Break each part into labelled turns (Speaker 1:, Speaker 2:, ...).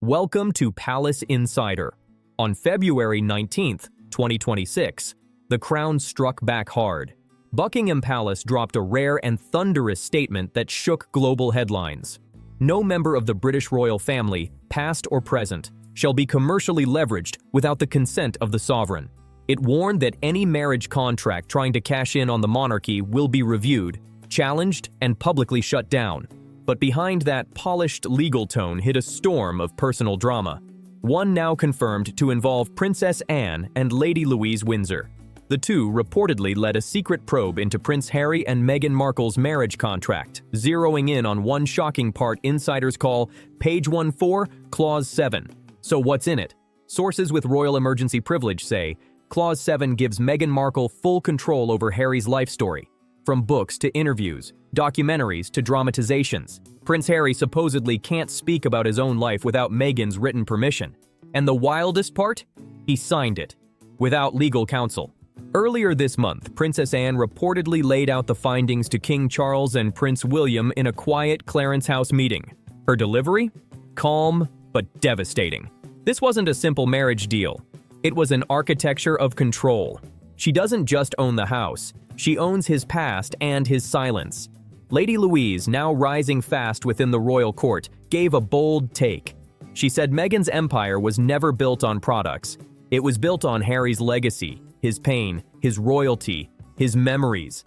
Speaker 1: Welcome to Palace Insider. On February 19, 2026, the Crown struck back hard. Buckingham Palace dropped a rare and thunderous statement that shook global headlines. No member of the British royal family, past or present, shall be commercially leveraged without the consent of the sovereign. It warned that any marriage contract trying to cash in on the monarchy will be reviewed, challenged, and publicly shut down. But behind that polished legal tone hid a storm of personal drama. One now confirmed to involve Princess Anne and Lady Louise Windsor. The two reportedly led a secret probe into Prince Harry and Meghan Markle's marriage contract, zeroing in on one shocking part insiders call Page 14, Clause 7. So what's in it? Sources with royal emergency privilege say Clause 7 gives Meghan Markle full control over Harry's life story. From books to interviews, documentaries to dramatizations, Prince Harry supposedly can't speak about his own life without Meghan's written permission. And the wildest part? He signed it, without legal counsel. Earlier this month, Princess Anne reportedly laid out the findings to King Charles and Prince William in a quiet Clarence House meeting. Her delivery? Calm, but devastating. This wasn't a simple marriage deal. It was an architecture of control. She doesn't just own the house, she owns his past and his silence. Lady Louise, now rising fast within the royal court, gave a bold take. She said Meghan's empire was never built on products. It was built on Harry's legacy, his pain, his royalty, his memories.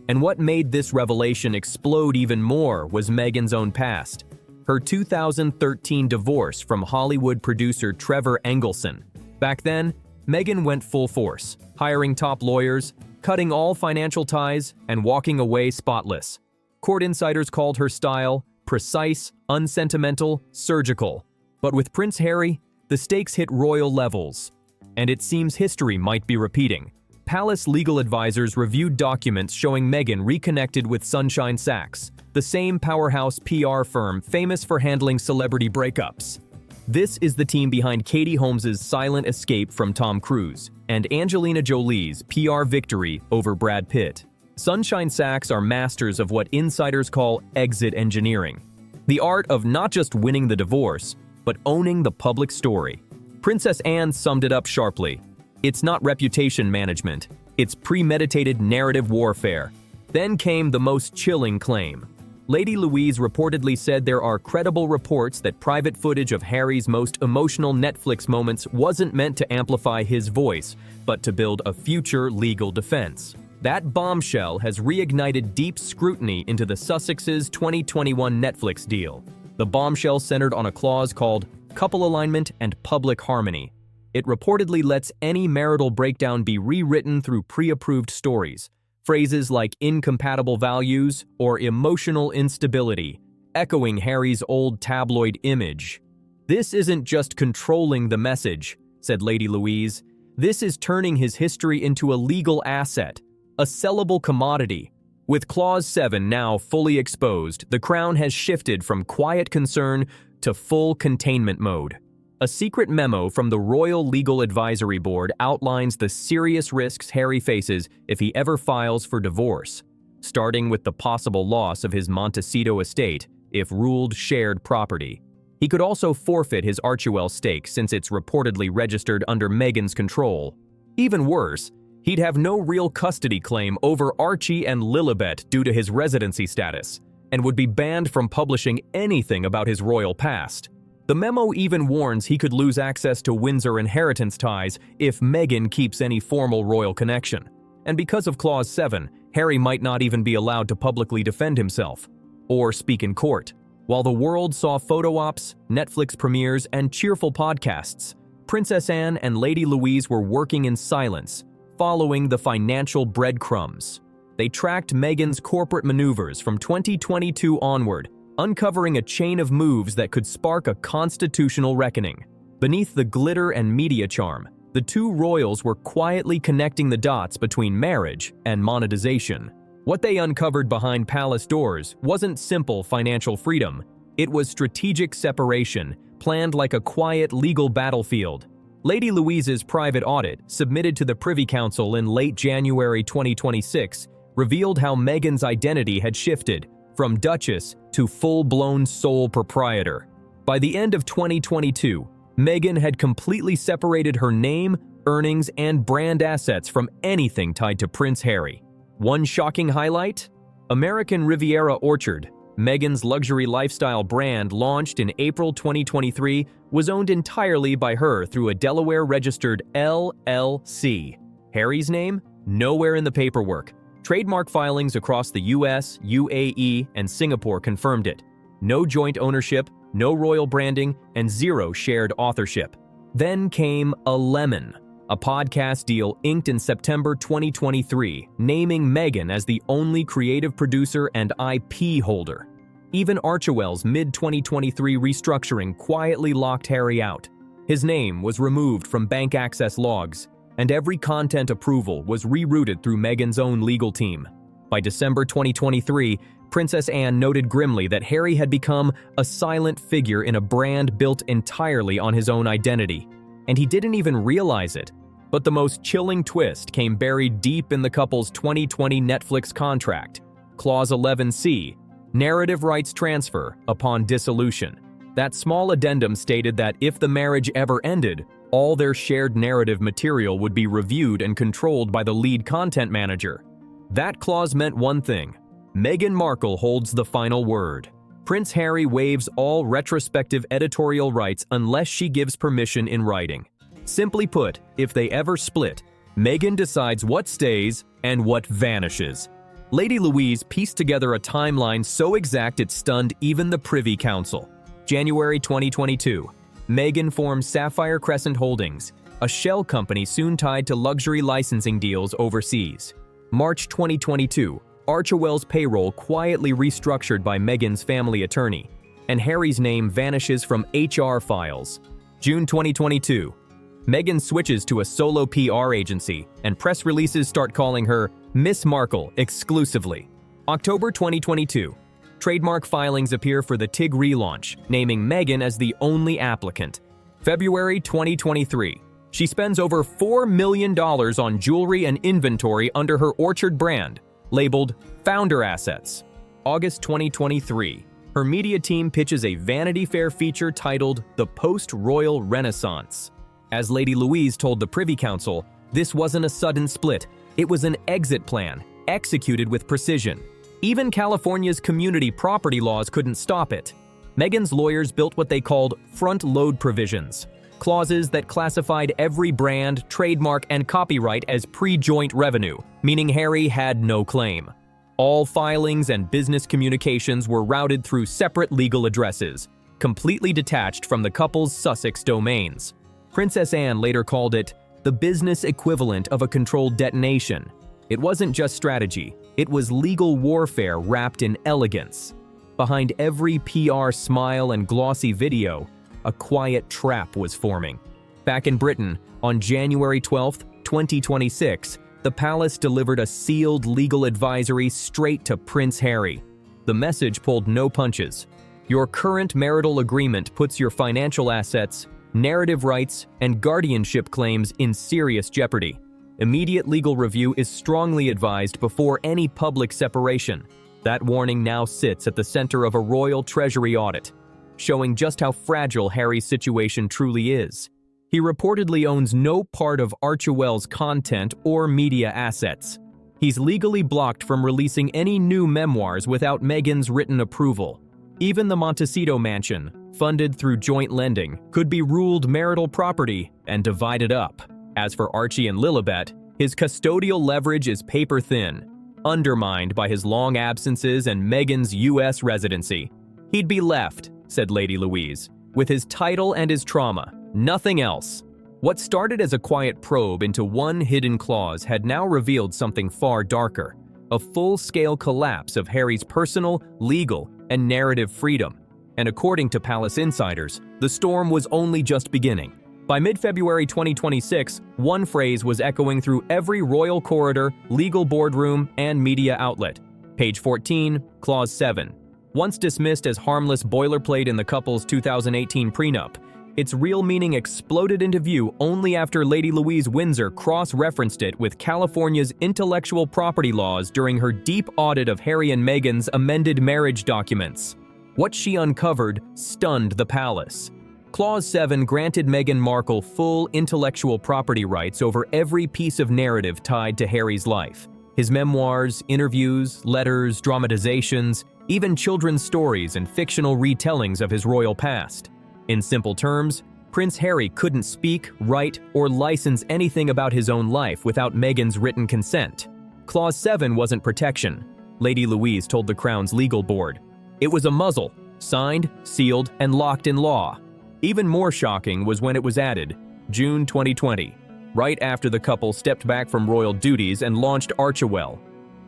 Speaker 1: And what made this revelation explode even more was Meghan's own past. Her 2013 divorce from Hollywood producer Trevor Engelson. Back then, Meghan went full force, hiring top lawyers, cutting all financial ties, and walking away spotless. Court insiders called her style precise, unsentimental, surgical. But with Prince Harry, the stakes hit royal levels. And it seems history might be repeating. Palace legal advisors reviewed documents showing Meghan reconnected with Sunshine Sachs, the same powerhouse PR firm famous for handling celebrity breakups. This is the team behind Katie Holmes's silent escape from Tom Cruise and Angelina Jolie's PR victory over Brad Pitt. Sunshine Sachs are masters of what insiders call exit engineering, the art of not just winning the divorce, but owning the public story. Princess Anne summed it up sharply. It's not reputation management, it's premeditated narrative warfare. Then came the most chilling claim. Lady Louise reportedly said there are credible reports that private footage of Harry's most emotional Netflix moments wasn't meant to amplify his voice, but to build a future legal defense. That bombshell has reignited deep scrutiny into the Sussexes' 2021 Netflix deal. The bombshell centered on a clause called couple alignment and public harmony. It reportedly lets any marital breakdown be rewritten through pre-approved stories. Phrases like incompatible values or emotional instability, echoing Harry's old tabloid image. This isn't just controlling the message, said Lady Louise. This is turning his history into a legal asset, a sellable commodity. With Clause 7 now fully exposed, the Crown has shifted from quiet concern to full containment mode. A secret memo from the Royal Legal Advisory Board outlines the serious risks Harry faces if he ever files for divorce, starting with the possible loss of his Monteceto estate if ruled shared property. He could also forfeit his Archewell stake since it's reportedly registered under Meghan's control. Even worse, he'd have no real custody claim over Archie and Lilibet due to his residency status, and would be banned from publishing anything about his royal past. The memo even warns he could lose access to Windsor inheritance ties if Meghan keeps any formal royal connection. And because of Clause 7, Harry might not even be allowed to publicly defend himself or speak in court. While the world saw photo ops, Netflix premieres, and cheerful podcasts, Princess Anne and Lady Louise were working in silence, following the financial breadcrumbs. They tracked Meghan's corporate maneuvers from 2022 onward, uncovering a chain of moves that could spark a constitutional reckoning. Beneath the glitter and media charm, the two royals were quietly connecting the dots between marriage and monetization. What they uncovered behind palace doors wasn't simple financial freedom. It was strategic separation, planned like a quiet legal battlefield. Lady Louise's private audit, submitted to the Privy Council in late January 2026, revealed how Meghan's identity had shifted from Duchess to full-blown sole proprietor. By the end of 2022, Meghan had completely separated her name, earnings, and brand assets from anything tied to Prince Harry. One shocking highlight? American Riviera Orchard, Meghan's luxury lifestyle brand launched in April 2023, was owned entirely by her through a Delaware-registered LLC. Harry's name? Nowhere in the paperwork. Trademark filings across the US, UAE, and Singapore confirmed it. No joint ownership, no royal branding, and zero shared authorship. Then came a lemon, a podcast deal inked in September 2023, naming Meghan as the only creative producer and IP holder. Even Archewell's mid-2023 restructuring quietly locked Harry out. His name was removed from bank access logs, and every content approval was rerouted through Meghan's own legal team. By December 2023, Princess Anne noted grimly that Harry had become a silent figure in a brand built entirely on his own identity, and he didn't even realize it. But the most chilling twist came buried deep in the couple's 2020 Netflix contract, Clause 11C, narrative rights transfer upon dissolution. That small addendum stated that if the marriage ever ended, all their shared narrative material would be reviewed and controlled by the lead content manager. That clause meant one thing: Meghan Markle holds the final word. Prince Harry waives all retrospective editorial rights unless she gives permission in writing. Simply put, if they ever split, Meghan decides what stays and what vanishes. Lady Louise pieced together a timeline so exact it stunned even the Privy Council. January 2022, Meghan formed Sapphire Crescent Holdings, a shell company soon tied to luxury licensing deals overseas. March 2022, Archewell's payroll quietly restructured by Meghan's family attorney, and Harry's name vanishes from HR files. June 2022, Meghan switches to a solo PR agency, and press releases start calling her Miss Markle exclusively. October 2022, trademark filings appear for the TIG relaunch, naming Meghan as the only applicant. February 2023, she spends over $4 million on jewelry and inventory under her Orchard brand, labeled Founder Assets. August 2023, her media team pitches a Vanity Fair feature titled The Post-Royal Renaissance. As Lady Louise told the Privy Council, this wasn't a sudden split, it was an exit plan, executed with precision. Even California's community property laws couldn't stop it. Meghan's lawyers built what they called front-load provisions, clauses that classified every brand, trademark, and copyright as pre-joint revenue, meaning Harry had no claim. All filings and business communications were routed through separate legal addresses, completely detached from the couple's Sussex domains. Princess Anne later called it the business equivalent of a controlled detonation. It wasn't just strategy, it was legal warfare wrapped in elegance. Behind every PR smile and glossy video, a quiet trap was forming. Back in Britain, on January 12, 2026, the palace delivered a sealed legal advisory straight to Prince Harry. The message pulled no punches. Your current marital agreement puts your financial assets, narrative rights, and guardianship claims in serious jeopardy. Immediate legal review is strongly advised before any public separation. That warning now sits at the center of a royal treasury audit, showing just how fragile Harry's situation truly is. He reportedly owns no part of Archewell's content or media assets. He's legally blocked from releasing any new memoirs without Meghan's written approval. Even the Monteceto mansion, funded through joint lending, could be ruled marital property and divided up. As for Archie and Lilibet, his custodial leverage is paper-thin, undermined by his long absences and Meghan's U.S. residency. He'd be left, said Lady Louise, with his title and his trauma, nothing else. What started as a quiet probe into one hidden clause had now revealed something far darker, a full-scale collapse of Harry's personal, legal, and narrative freedom. And according to palace insiders, the storm was only just beginning. By mid-February 2026, one phrase was echoing through every royal corridor, legal boardroom, and media outlet. Page 14, Clause 7. Once dismissed as harmless boilerplate in the couple's 2018 prenup, its real meaning exploded into view only after Lady Louise Windsor cross-referenced it with California's intellectual property laws during her deep audit of Harry and Meghan's amended marriage documents. What she uncovered stunned the palace. Clause 7 granted Meghan Markle full intellectual property rights over every piece of narrative tied to Harry's life. His memoirs, interviews, letters, dramatizations, even children's stories and fictional retellings of his royal past. In simple terms, Prince Harry couldn't speak, write, or license anything about his own life without Meghan's written consent. Clause 7 wasn't protection, Lady Louise told the Crown's legal board. It was a muzzle, signed, sealed, and locked in law. Even more shocking was when it was added, June 2020, right after the couple stepped back from royal duties and launched Archewell.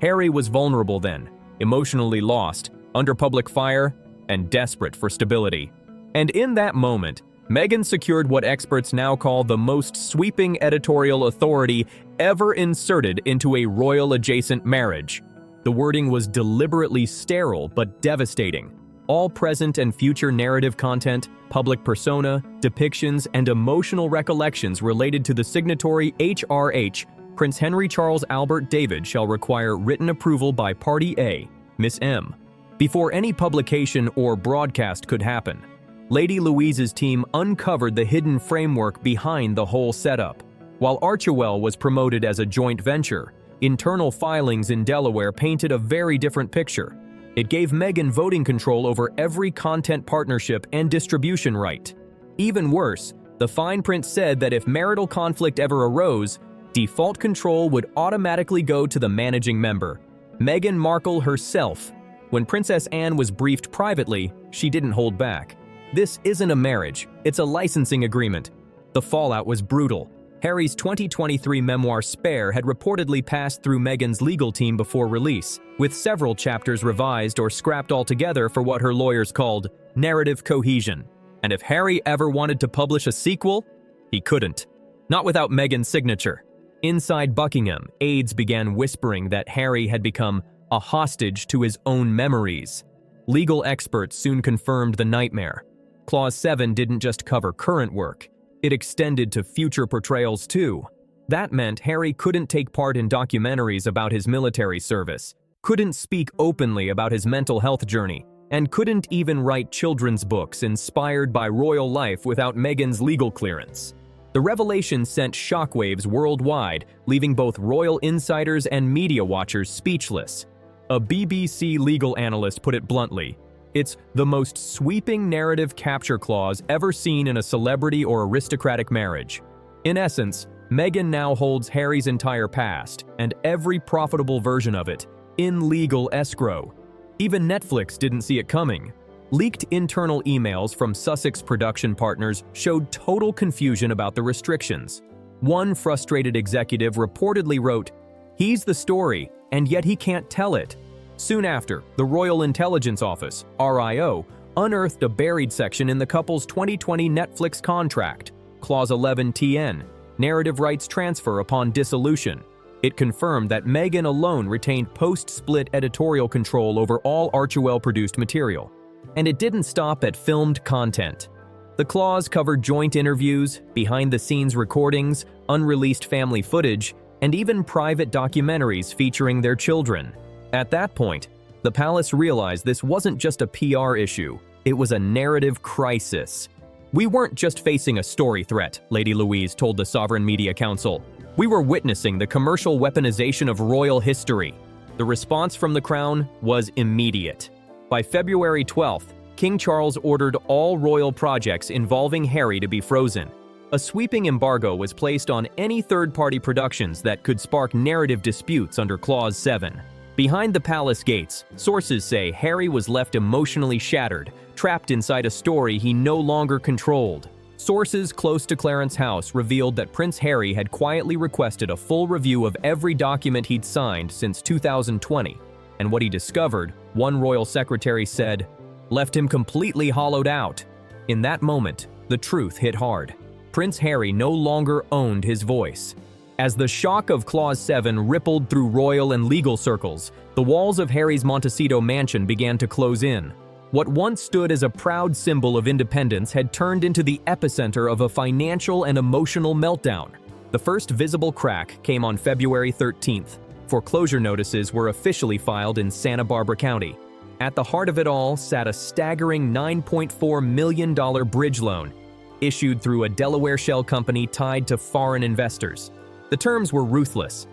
Speaker 1: Harry was vulnerable then, emotionally lost, under public fire, and desperate for stability. And in that moment, Meghan secured what experts now call the most sweeping editorial authority ever inserted into a royal-adjacent marriage. The wording was deliberately sterile but devastating. All present and future narrative content, public persona, depictions, and emotional recollections related to the signatory HRH, Prince Henry Charles Albert David, shall require written approval by Party A, Miss M, before any publication or broadcast could happen. Lady Louise's team uncovered the hidden framework behind the whole setup. While Archewell was promoted as a joint venture, internal filings in Delaware painted a very different picture. It gave Meghan voting control over every content partnership and distribution right. Even worse, the fine print said that if marital conflict ever arose, default control would automatically go to the managing member, Meghan Markle herself. When Princess Anne was briefed privately, she didn't hold back. This isn't a marriage, it's a licensing agreement. The fallout was brutal. Harry's 2023 memoir Spare had reportedly passed through Meghan's legal team before release, with several chapters revised or scrapped altogether for what her lawyers called narrative cohesion. And if Harry ever wanted to publish a sequel, he couldn't. Not without Meghan's signature. Inside Buckingham, aides began whispering that Harry had become a hostage to his own memories. Legal experts soon confirmed the nightmare. Clause 7 didn't just cover current work, it extended to future portrayals too. That meant Harry couldn't take part in documentaries about his military service, couldn't speak openly about his mental health journey, and couldn't even write children's books inspired by royal life without Meghan's legal clearance. The revelation sent shockwaves worldwide, leaving both royal insiders and media watchers speechless. A BBC legal analyst put it bluntly, "It's the most sweeping narrative capture clause ever seen in a celebrity or aristocratic marriage." In essence, Meghan now holds Harry's entire past, and every profitable version of it, in legal escrow. Even Netflix didn't see it coming. Leaked internal emails from Sussex production partners showed total confusion about the restrictions. One frustrated executive reportedly wrote, "He's the story, and yet he can't tell it." Soon after, the Royal Intelligence Office, RIO, unearthed a buried section in the couple's 2020 Netflix contract, Clause 11TN, narrative rights transfer upon dissolution. It confirmed that Meghan alone retained post-split editorial control over all Archewell-produced material. And it didn't stop at filmed content. The clause covered joint interviews, behind-the-scenes recordings, unreleased family footage, and even private documentaries featuring their children. At that point, the palace realized this wasn't just a PR issue, it was a narrative crisis. "We weren't just facing a story threat," Lady Louise told the Sovereign Media Council. "We were witnessing the commercial weaponization of royal history." The response from the Crown was immediate. By February 12th, King Charles ordered all royal projects involving Harry to be frozen. A sweeping embargo was placed on any third-party productions that could spark narrative disputes under Clause 7. Behind the palace gates, sources say Harry was left emotionally shattered, trapped inside a story he no longer controlled. Sources close to Clarence House revealed that Prince Harry had quietly requested a full review of every document he'd signed since 2020, and what he discovered, one royal secretary said, left him completely hollowed out. In that moment, the truth hit hard. Prince Harry no longer owned his voice. As the shock of Clause 7 rippled through royal and legal circles, the walls of Harry's Monteceto mansion began to close in. What once stood as a proud symbol of independence had turned into the epicenter of a financial and emotional meltdown. The first visible crack came on February 13th. Foreclosure notices were officially filed in Santa Barbara County. At the heart of it all sat a staggering $9.4 million bridge loan, issued through a Delaware shell company tied to foreign investors. The terms were ruthless: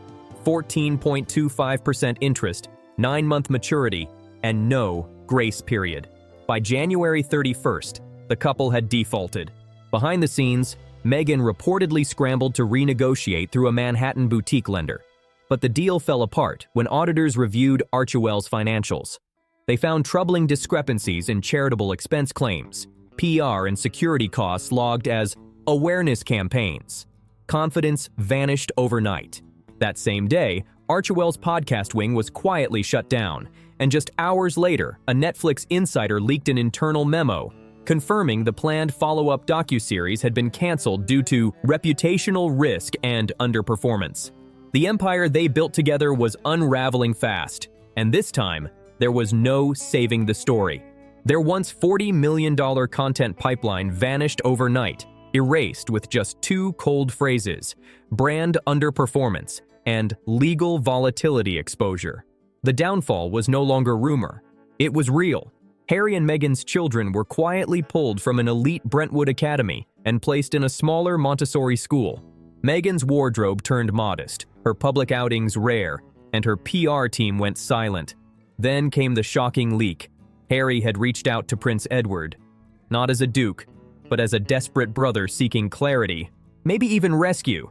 Speaker 1: 14.25% interest, 9-month maturity, and no grace period. By January 31st, the couple had defaulted. Behind the scenes, Meghan reportedly scrambled to renegotiate through a Manhattan boutique lender. But the deal fell apart when auditors reviewed Archewell's financials. They found troubling discrepancies in charitable expense claims, PR and security costs logged as awareness campaigns. Confidence vanished overnight. That same day, Archewell's podcast wing was quietly shut down, and just hours later, a Netflix insider leaked an internal memo confirming the planned follow-up docuseries had been canceled due to reputational risk and underperformance. The empire they built together was unraveling fast, and this time, there was no saving the story. Their once $40 million content pipeline vanished overnight, erased with just 2 cold phrases: brand underperformance and legal volatility exposure. The downfall was no longer rumor. It was real. Harry and Meghan's children were quietly pulled from an elite Brentwood academy and placed in a smaller Montessori school. Meghan's wardrobe turned modest, her public outings rare, and her PR team went silent. Then came the shocking leak. Harry had reached out to Prince Edward, not as a duke, but as a desperate brother seeking clarity, maybe even rescue.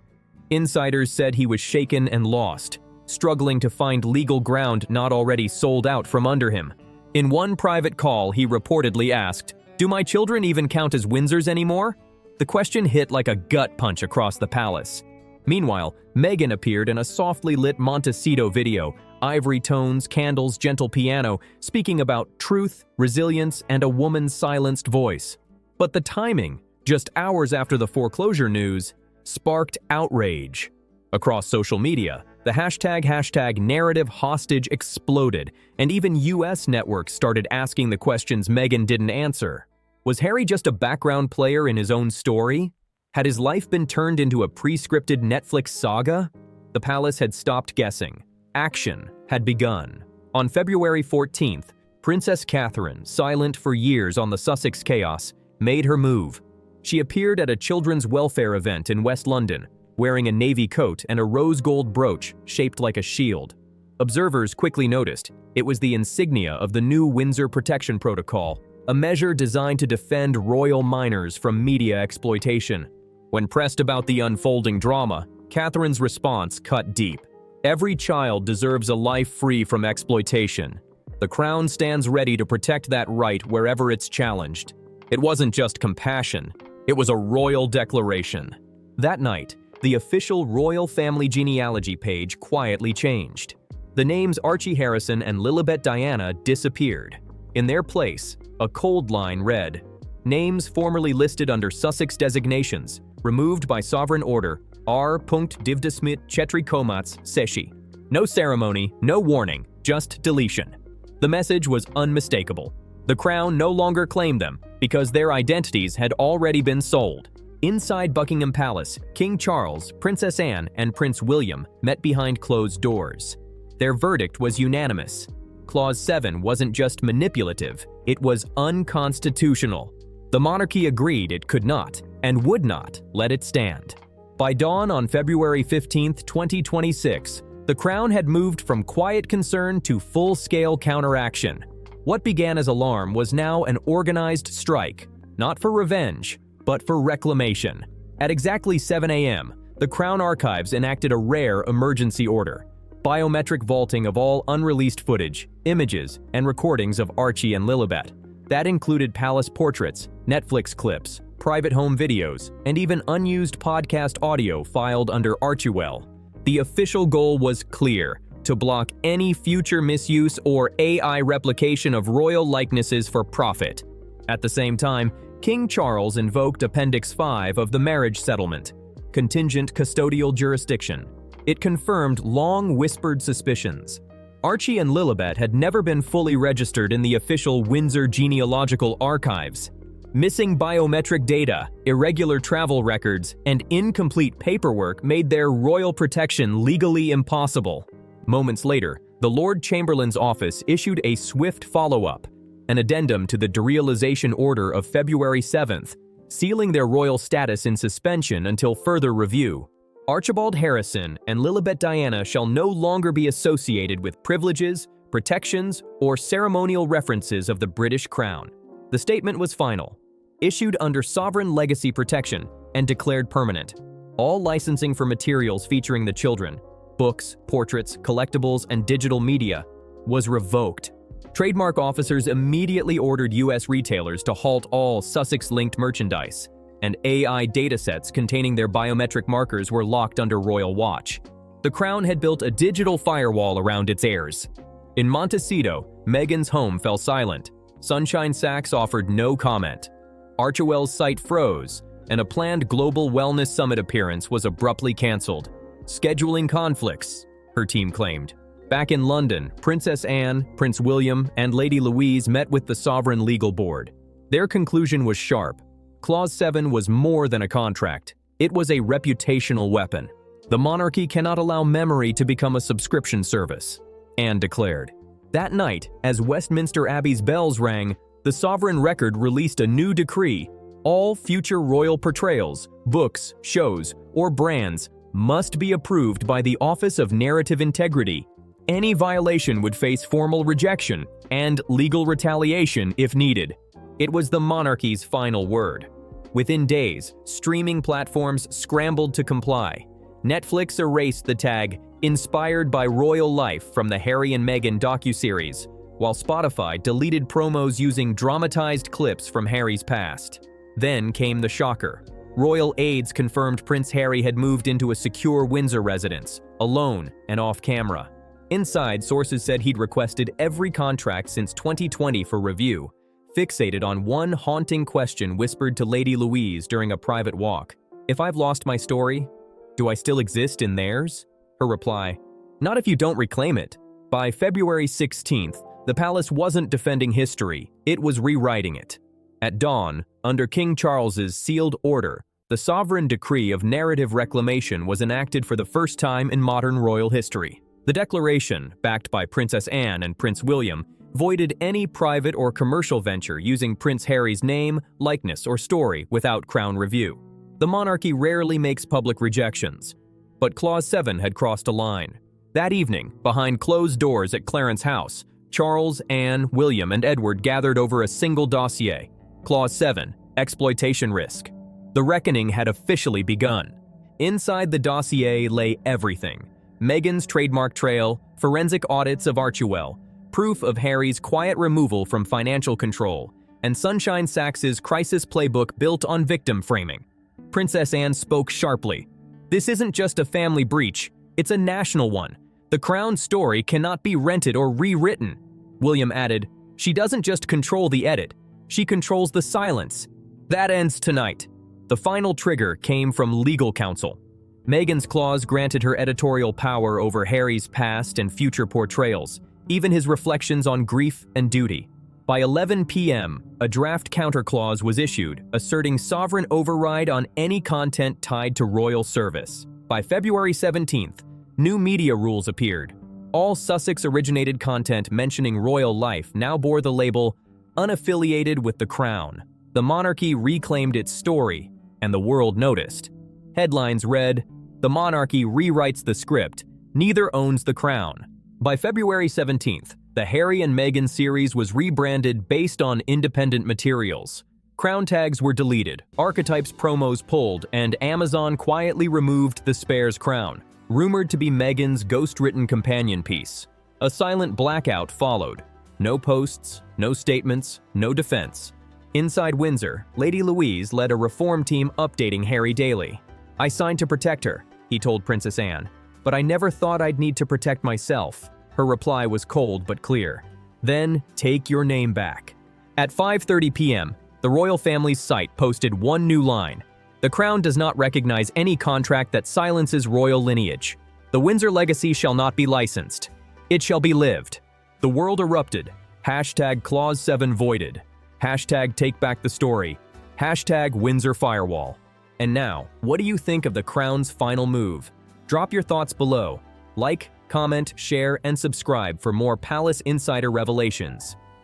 Speaker 1: Insiders said he was shaken and lost, struggling to find legal ground not already sold out from under him. In one private call, he reportedly asked, "Do my children even count as Windsors anymore?" The question hit like a gut punch across the palace. Meanwhile, Meghan appeared in a softly lit Monteceto video, ivory tones, candles, gentle piano, speaking about truth, resilience, and a woman's silenced voice. But the timing, just hours after the foreclosure news, sparked outrage. Across social media, the hashtag narrative hostage exploded, and even US networks started asking the questions Meghan didn't answer. Was Harry just a background player in his own story? Had his life been turned into a pre-scripted Netflix saga? The palace had stopped guessing. Action had begun. On February 14th, Princess Catherine, silent for years on the Sussex chaos, made her move. She appeared at a children's welfare event in West London, wearing a navy coat and a rose gold brooch shaped like a shield. Observers quickly noticed it was the insignia of the new Windsor Protection Protocol, a measure designed to defend royal minors from media exploitation. When pressed about the unfolding drama, Catherine's response cut deep. Every child deserves a life free from exploitation. The Crown stands ready to protect that right wherever it's challenged. It wasn't just compassion, it was a royal declaration. That night, the official royal family genealogy page quietly changed. The names Archie Harrison and Lilibet Diana disappeared. In their place, a cold line read, "Names formerly listed under Sussex designations, removed by sovereign order, R. Divdesmit Chetri Komats Seshi." No ceremony, no warning, just deletion. The message was unmistakable. The Crown no longer claimed them because their identities had already been sold. Inside Buckingham Palace, King Charles, Princess Anne, and Prince William met behind closed doors. Their verdict was unanimous. Clause 7 wasn't just manipulative, it was unconstitutional. The monarchy agreed it could not, and would not, let it stand. By dawn on February 15, 2026, the Crown had moved from quiet concern to full-scale counteraction. What began as alarm was now an organized strike, not for revenge, but for reclamation. At exactly 7 a.m., the Crown Archives enacted a rare emergency order: biometric vaulting of all unreleased footage, images, and recordings of Archie and Lilibet. That included palace portraits, Netflix clips, private home videos, and even unused podcast audio filed under Archewell. The official goal was clear: to block any future misuse or AI replication of royal likenesses for profit. At the same time, King Charles invoked Appendix 5 of the marriage settlement, contingent custodial jurisdiction. It confirmed long-whispered suspicions. Archie and Lilibet had never been fully registered in the official Windsor genealogical archives. Missing biometric data, irregular travel records, and incomplete paperwork made their royal protection legally impossible. Moments later, The Lord Chamberlain's office issued a swift follow-up, an addendum to the derealization order of February 7th, sealing their royal status in suspension until further review. Archibald Harrison and Lilibet Diana shall no longer be associated with privileges, protections, or ceremonial references of the British Crown. The statement was final, issued under sovereign legacy protection, and declared permanent. All licensing for materials featuring the children, books, portraits, collectibles, and digital media, was revoked. Trademark officers immediately ordered U.S. retailers to halt all Sussex-linked merchandise, and AI datasets containing their biometric markers were locked under royal watch. The Crown had built a digital firewall around its heirs. In Monteceto, Meghan's home fell silent. Sunshine Sachs offered no comment. Archewell's site froze, and a planned global wellness summit appearance was abruptly cancelled. Scheduling conflicts, her team claimed. Back in London, Princess Anne, Prince William, and Lady Louise met with the Sovereign Legal Board. Their conclusion was sharp. Clause 7 was more than a contract. It was a reputational weapon. The monarchy cannot allow memory to become a subscription service, Anne declared. That night, as Westminster Abbey's bells rang, the Sovereign Record released a new decree. All future royal portrayals, books, shows, or brands must be approved by the Office of Narrative Integrity. Any violation would face formal rejection and legal retaliation if needed. It was the monarchy's final word. Within days, streaming platforms scrambled to comply. Netflix erased the tag "Inspired by Royal Life" from the Harry and Meghan docuseries, while Spotify deleted promos using dramatized clips from Harry's past. Then came the shocker. Royal aides confirmed Prince Harry had moved into a secure Windsor residence, alone and off camera. Inside, sources said he'd requested every contract since 2020 for review, fixated on one haunting question whispered to Lady Louise during a private walk. "If I've lost my story, do I still exist in theirs?" Her reply, "Not if you don't reclaim it." By February 16th, the palace wasn't defending history, it was rewriting it. At dawn, under King Charles's sealed order, the sovereign decree of narrative reclamation was enacted for the first time in modern royal history. The declaration, backed by Princess Anne and Prince William, voided any private or commercial venture using Prince Harry's name, likeness, or story without Crown review. The monarchy rarely makes public rejections, but Clause 7 had crossed a line. That evening, behind closed doors at Clarence House, Charles, Anne, William, and Edward gathered over a single dossier. Clause 7, exploitation risk. The reckoning had officially begun. Inside the dossier lay everything: Meghan's trademark trail, forensic audits of Archewell, proof of Harry's quiet removal from financial control, and Sunshine Sachs's crisis playbook built on victim framing. Princess Anne spoke sharply. "This isn't just a family breach, it's a national one. The Crown's story cannot be rented or rewritten." William added, "She doesn't just control the edit, she controls the silence." That ends tonight. The final trigger came from legal counsel. Meghan's clause granted her editorial power over Harry's past and future portrayals, even his reflections on grief and duty. By 11 p.m., a draft counterclause was issued, asserting sovereign override on any content tied to royal service. By February 17th, new media rules appeared. All Sussex-originated content mentioning royal life now bore the label "unaffiliated with the Crown." The monarchy reclaimed its story, and the world noticed. Headlines read, "The monarchy rewrites the script, neither owns the crown." By February 17th, the Harry and Meghan series was rebranded based on independent materials. Crown tags were deleted, archetypes promos pulled, and Amazon quietly removed the Spares crown, rumored to be Meghan's ghost-written companion piece. A silent blackout followed. No posts, no statements, no defense. Inside Windsor, Lady Louise led a reform team updating Harry daily. "I signed to protect her," he told Princess Anne, "but I never thought I'd need to protect myself." Her reply was cold but clear. "Then take your name back." At 5:30 p.m., the royal family's site posted one new line: "The Crown does not recognize any contract that silences royal lineage. The Windsor legacy shall not be licensed. It shall be lived." The world erupted. Hashtag Clause 7 voided. Hashtag Take Back the Story. Hashtag Windsor Firewall. And now, what do you think of the Crown's final move? Drop your thoughts below. Like, comment, share, and subscribe for more Palace Insider revelations.